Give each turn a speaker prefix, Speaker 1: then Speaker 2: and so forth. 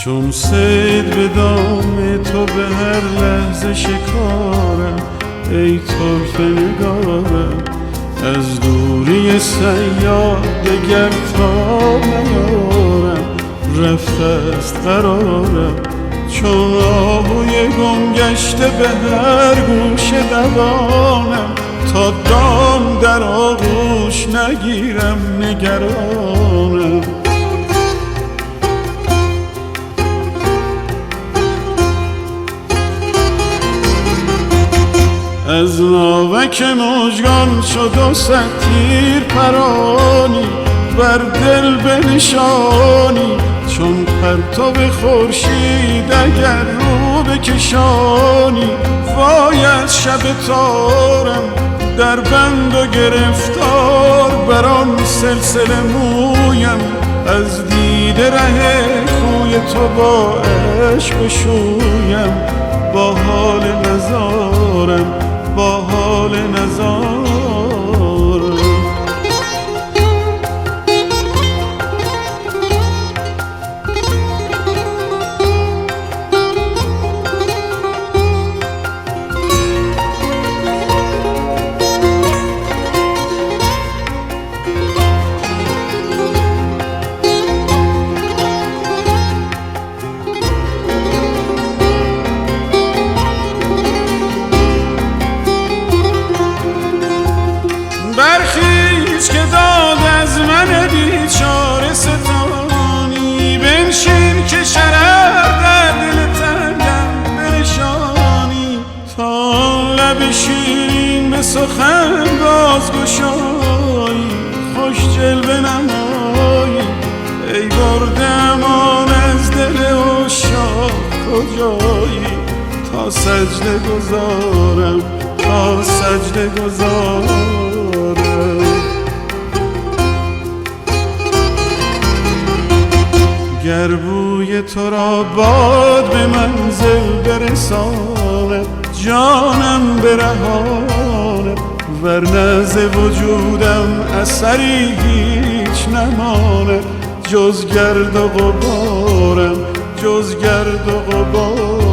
Speaker 1: چون صید به دام تو به هر لحظه شکارم، ای طرفه نگارم. از دوری صیاد دگر تا نیارم، رفته است قرارم. چون آهوی گم گشته به هر گوشه دوانم، تا دام در آغوش نگیرم نگرانم. از ناوک مژگان شد و صد تیر پرانی، بر دل بنشانی. چون پرتو خورشید اگر رو بکشانی، وای از شب تارم در بند و گرفتار. بر آن سلسله مویم از دیده ره کوی تو با عشق شویم. با حال نزارم، با حال نزارم. برخیز که داد از من بیچاره ستانی، بنشین که شرر در دل تنگم بنشانی. تا لب شیرین به سخن بازگشایی، خوش جلوه نمایی. ای برده امان از دل عشاق کجایی، تا سجده گذارم، تا سجده گذارم. گر بوی تو را باد به منزل برسانه، جانم برهانه. ورنه ز وجودم اثری هیچ نمانه، جز گرد و غبارم، جز گرد و غبارم.